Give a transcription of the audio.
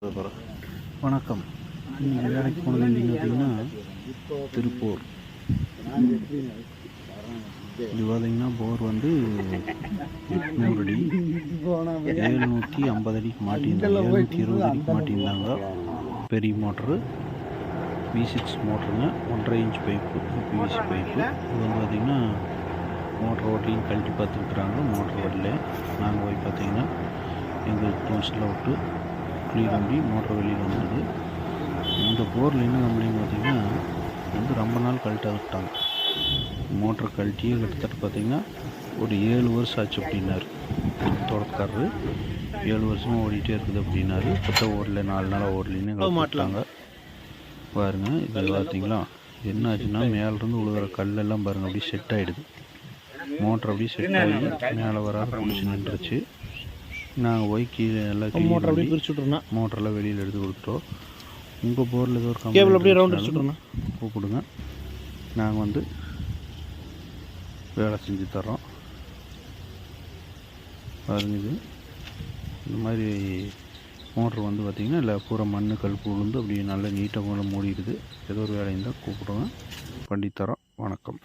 வணக்கம். இன்றைக்கி வேலைக்கு போனது இல்லைங்க அப்படின்னா திருப்பூர். இது பார்த்தீங்கன்னா போர் வந்து 800 அடி 750 அடிக்கு மாட்டியிருந்தாங்க, 720 அடிக்கு மாட்டியிருந்தாங்க. பெரிய motor V6 மோட்டருங்க, 1.5 inch pipe, PVC pipe. இது வந்து பார்த்திங்கன்னா மோட்டர் ஓட்டியும் கழட்டி பார்த்துருக்குறாங்க. மோட்டர் வரல. நாங்கள் போய் பார்த்திங்கன்னா எங்கள் டூல்ஸில் விட்டு க்ளீன் பண்ணி மோட்டர் வெளியில் வந்தது. இந்த போரில் என்ன கம்ப்ளைண்ட் பார்த்திங்கன்னா வந்து ரொம்ப நாள் கழட்ட விட்டாங்க. மோட்டர் கழட்டியே கிட்டத்தட்ட பார்த்திங்கன்னா ஒரு 7 வருஷம் ஆச்சு அப்படின்னாரு தோட்டக்காரரு. 7 வருஷமாக ஓடிட்டே இருக்குது அப்படின்னாரு. இப்போ ஓடல, 4 நாளாக ஓடலின்னு மாட்டாங்க. பாருங்கள், இது பார்த்திங்களா என்ன ஆச்சுன்னா மேலேருந்து விழுகிற கல்லெல்லாம் பாருங்கள் அப்படியே செட் ஆகிடுது. மோட்டர் அப்படியே செட் ஆகி மேலே வராது பிடிச்சி நின்றுச்சு. நாங்கள் போய் கீழே எல்லாம் மோட்டர் அப்படியே பிரிச்சுட்ருந்தோம். மோட்டரெல்லாம் வெளியில் எடுத்து கொடுத்துட்டோம். உங்கள் போரில் ஏதோ ஒரு கேபிள் அப்படியே ரவுண்ட் அடிச்சுட்ருந்தோம், கூப்பிடுங்க. நாங்கள் வந்து வேலை செஞ்சு தர்றோம். பாருங்க, இது இந்த மாதிரி மோட்ரு வந்து பார்த்திங்கன்னா இல்லை பூரா மண் கல் விழுந்து அப்படியே நல்லா நீட்டாக மூடிடுது. ஏதோ ஒரு வேலை இருந்தால் கூப்பிடுங்க, பண்ணித்தரோம். வணக்கம்.